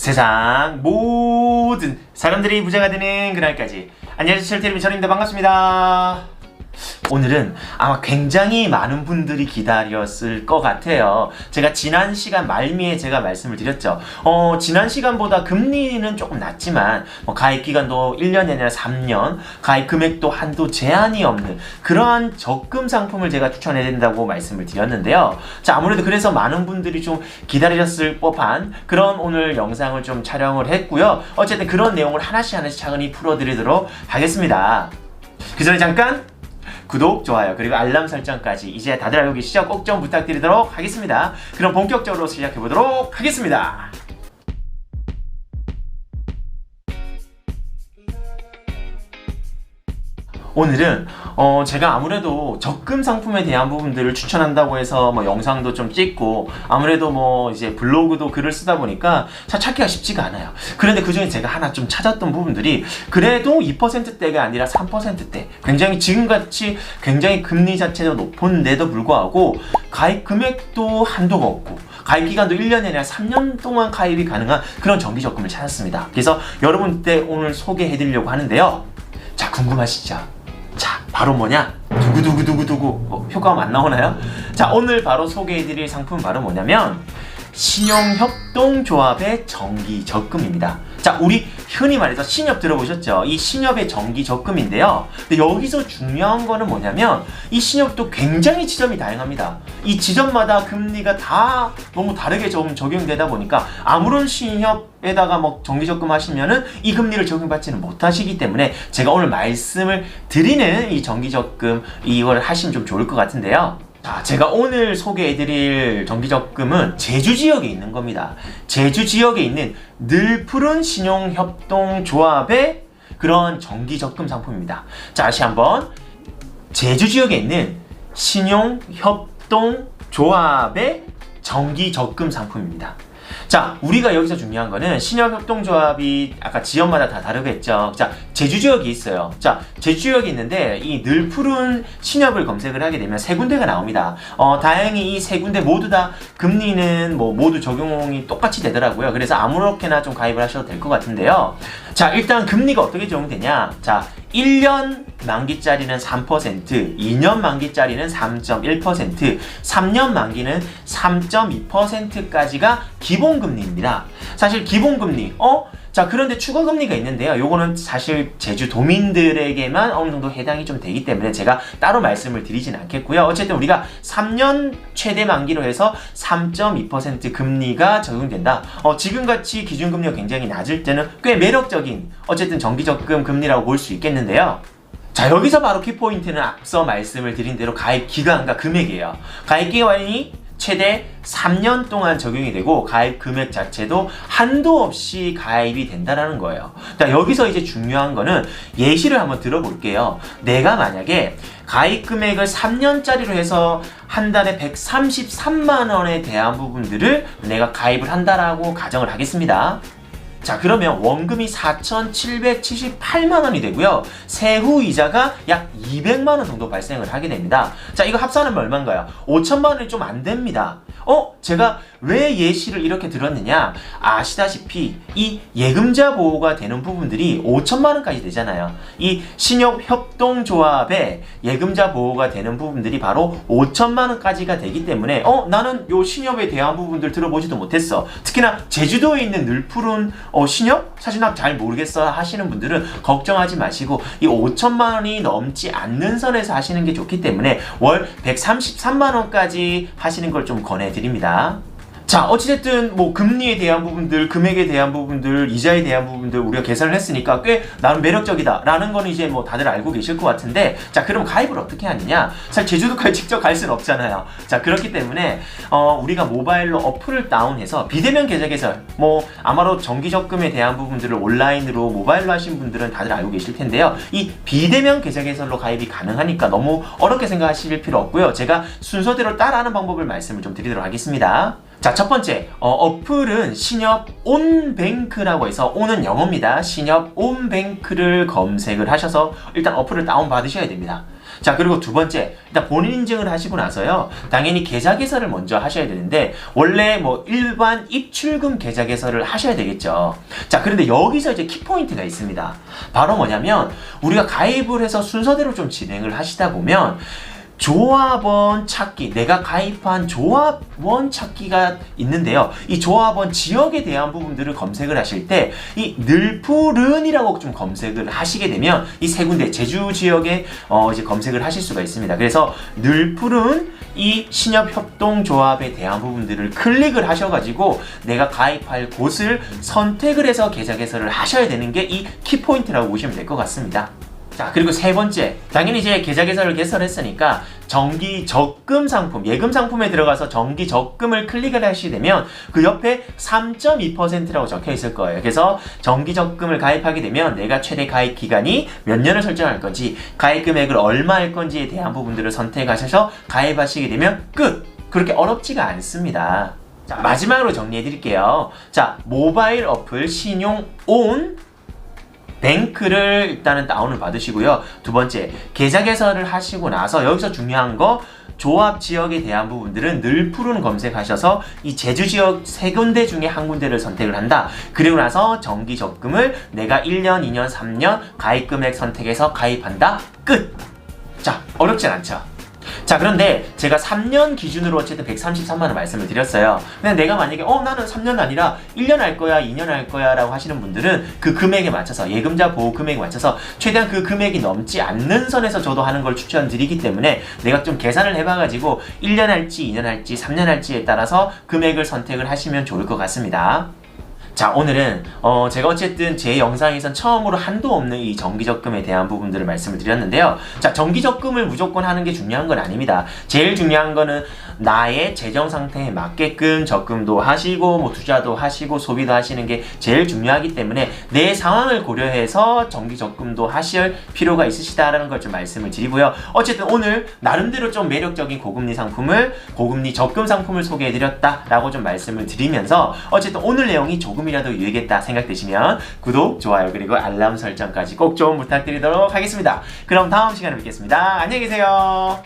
세상 모든 사람들이 부자가 되는 그날까지. 안녕하세요, 첼테리미 전입니다. 반갑습니다. 오늘은 아마 굉장히 많은 분들이 기다렸을 것 같아요. 제가 지난 시간 말미에 제가 말씀을 드렸죠. 지난 시간보다 금리는 조금 낮지만 가입 기간도 1년이 아니라 3년, 가입 금액도 한도 제한이 없는 그러한 적금 상품을 제가 추천해야 된다고 말씀을 드렸는데요. 자, 아무래도 그래서 많은 분들이 좀 기다리셨을 법한 그런 오늘 영상을 좀 촬영을 했고요. 어쨌든 그런 내용을 하나씩 차근히 풀어드리도록 하겠습니다. 그 전에 잠깐 구독, 좋아요, 그리고 알람 설정까지 이제 다들 알고 계시죠? 꼭 좀 부탁드리도록 하겠습니다. 그럼 본격적으로 시작해보도록 하겠습니다. 오늘은 제가 아무래도 적금 상품에 대한 부분들을 추천한다고 해서 영상도 좀 찍고 아무래도 이제 블로그도 글을 쓰다 보니까 잘 찾기가 쉽지가 않아요. 그런데 그중에 제가 하나 좀 찾았던 부분들이 그래도 2%대가 아니라 3%대, 굉장히 지금같이 굉장히 금리 자체도 높은데도 불구하고 가입 금액도 한도가 없고 가입 기간도 1년이 아니라 3년 동안 가입이 가능한 그런 정기 적금을 찾았습니다. 그래서 여러분께 오늘 소개해드리려고 하는데요. 자, 궁금하시죠? 자, 바로 뭐냐? 두구두구두구두구. 효과음 안 나오나요? 자, 오늘 바로 소개해드릴 상품은 바로 뭐냐면 신용협동조합의 정기적금입니다. 자, 우리 흔히 말해서 신협 들어보셨죠? 이 신협의 정기적금인데요. 근데 여기서 중요한 거는 뭐냐면 이 신협도 굉장히 지점이 다양합니다. 이 지점마다 금리가 다 너무 다르게 좀 적용되다 보니까 아무런 신협에다가 정기적금 하시면은 이 금리를 적용받지는 못하시기 때문에 제가 오늘 말씀을 드리는 이 정기적금 이걸 하시면 좀 좋을 것 같은데요. 자, 제가 오늘 소개해드릴 정기적금은 제주 지역에 있는 겁니다. 제주 지역에 있는 늘푸른 신용협동조합의 그런 정기적금 상품입니다. 자, 다시 한번 제주 지역에 있는 신용협동조합의 정기적금 상품입니다. 자, 우리가 여기서 중요한 거는 신협협동조합이 아까 지역마다 다 다르겠죠. 자, 제주 지역이 있어요. 자, 제주 지역이 있는데 이 늘푸른 신협을 검색을 하게 되면 세 군데가 나옵니다. 다행히 이 세 군데 모두 다 금리는 모두 적용이 똑같이 되더라고요. 그래서 아무렇게나 좀 가입을 하셔도 될 것 같은데요. 자, 일단 금리가 어떻게 적용되냐? 자, 1년 만기짜리는 3%, 2년 만기짜리는 3.1%, 3년 만기는 3.2%까지가 기본금리입니다. 사실 기본금리, 자, 그런데 추가금리가 있는데요. 요거는 사실 제주도민들에게만 어느 정도 해당이 좀 되기 때문에 제가 따로 말씀을 드리진 않겠고요. 어쨌든 우리가 3년 최대 만기로 해서 3.2% 금리가 적용된다. 지금같이 기준금리가 굉장히 낮을 때는 꽤 매력적인 어쨌든 정기적금 금리라고 볼 수 있겠는데요. 자, 여기서 바로 키포인트는 앞서 말씀을 드린 대로 가입 기간과 금액이에요. 가입 기간이 최대 3년 동안 적용이 되고 가입 금액 자체도 한도 없이 가입이 된다는 거예요. 자, 여기서 이제 중요한 거는 예시를 한번 들어볼게요. 내가 만약에 가입 금액을 3년짜리로 해서 한 달에 133만 원에 대한 부분들을 내가 가입을 한다라고 가정을 하겠습니다. 자, 그러면 원금이 4,778만 원이 되고요. 세후 이자가 약 200만 원 정도 발생을 하게 됩니다. 자, 이거 합산하면 얼마인가요? 5천만 원이 좀 안 됩니다. 제가 왜 예시를 이렇게 들었느냐? 아시다시피 이 예금자 보호가 되는 부분들이 5천만 원까지 되잖아요. 이 신협협동조합의 예금자 보호가 되는 부분들이 바로 5천만 원까지가 되기 때문에 나는 요 신협에 대한 부분들 들어보지도 못했어. 특히나 제주도에 있는 늘푸른 신협? 사실 나 잘 모르겠어 하시는 분들은 걱정하지 마시고 이 5천만 원이 넘지 않는 선에서 하시는 게 좋기 때문에 월 133만 원까지 하시는 걸 좀 권해드립니다. 자, 어찌됐든 금리에 대한 부분들, 금액에 대한 부분들, 이자에 대한 부분들 우리가 계산을 했으니까 꽤 나름 매력적이다 라는 거는 이제 다들 알고 계실 것 같은데, 자, 그럼 가입을 어떻게 하느냐? 사실 제주도까지 직접 갈 수는 없잖아요. 자, 그렇기 때문에 우리가 모바일로 어플을 다운해서 비대면 계좌 개설, 아마도 정기적금에 대한 부분들을 온라인으로 모바일로 하신 분들은 다들 알고 계실 텐데요. 이 비대면 계좌 개설로 가입이 가능하니까 너무 어렵게 생각하실 필요 없고요. 제가 순서대로 따라하는 방법을 말씀을 좀 드리도록 하겠습니다. 자, 첫 번째, 어플은 신협 온뱅크라고 해서 온은 영어입니다. 신협 온뱅크를 검색을 하셔서 일단 어플을 다운받으셔야 됩니다. 자, 그리고 두 번째, 일단 본인 인증을 하시고 나서요, 당연히 계좌 개설을 먼저 하셔야 되는데, 원래 뭐 일반 입출금 계좌 개설을 하셔야 되겠죠. 자, 그런데 여기서 이제 키포인트가 있습니다. 바로 뭐냐면, 우리가 가입을 해서 순서대로 좀 진행을 하시다 보면, 조합원 찾기, 내가 가입한 조합원 찾기가 있는데요. 이 조합원 지역에 대한 부분들을 검색을 하실 때 이 늘푸른이라고 좀 검색을 하시게 되면 이 세 군데 제주 지역에 이제 검색을 하실 수가 있습니다. 그래서 늘푸른 이 신협협동조합에 대한 부분들을 클릭을 하셔가지고 내가 가입할 곳을 선택을 해서 계좌 개설을 하셔야 되는 게 이 키포인트라고 보시면 될 것 같습니다. 자, 그리고 세 번째, 당연히 이제 계좌 개설을 개설했으니까 정기 적금 상품, 예금 상품에 들어가서 정기 적금을 클릭을 하시게 되면 그 옆에 3.2%라고 적혀 있을 거예요. 그래서 정기 적금을 가입하게 되면 내가 최대 가입 기간이 몇 년을 설정할 건지, 가입 금액을 얼마 할 건지에 대한 부분들을 선택하셔서 가입하시게 되면 끝! 그렇게 어렵지가 않습니다. 자, 마지막으로 정리해 드릴게요. 자, 모바일 어플 신용온 뱅크를 일단은 다운을 받으시고요. 두 번째, 계좌 개설을 하시고 나서 여기서 중요한 거, 조합 지역에 대한 부분들은 늘푸른 검색하셔서 이 제주 지역 세 군데 중에 한 군데를 선택을 한다. 그리고 나서 정기 적금을 내가 1년, 2년, 3년 가입 금액 선택해서 가입한다. 끝! 자, 어렵진 않죠? 자, 그런데 제가 3년 기준으로 어쨌든 133만원 말씀을 드렸어요. 근데 내가 만약에 나는 3년 아니라 1년 할 거야, 2년 할 거야 라고 하시는 분들은 그 금액에 맞춰서, 예금자 보호 금액에 맞춰서 최대한 그 금액이 넘지 않는 선에서 저도 하는 걸 추천드리기 때문에 내가 좀 계산을 해봐가지고 1년 할지 2년 할지 3년 할지에 따라서 금액을 선택을 하시면 좋을 것 같습니다. 자, 오늘은 제가 어쨌든 제 영상에선 처음으로 한도 없는 이 정기적금에 대한 부분들을 말씀을 드렸는데요. 자, 정기적금을 무조건 하는 게 중요한 건 아닙니다. 제일 중요한 거는 나의 재정 상태에 맞게끔 적금도 하시고 뭐 투자도 하시고 소비도 하시는 게 제일 중요하기 때문에 내 상황을 고려해서 정기적금도 하실 필요가 있으시다라는 걸 좀 말씀을 드리고요. 어쨌든 오늘 나름대로 좀 매력적인 고금리 적금 상품을 소개해드렸다라고 좀 말씀을 드리면서 어쨌든 오늘 내용이 조금이라도 유익했다 생각되시면 구독, 좋아요 그리고 알람 설정까지 꼭 좀 부탁드리도록 하겠습니다. 그럼 다음 시간에 뵙겠습니다. 안녕히 계세요.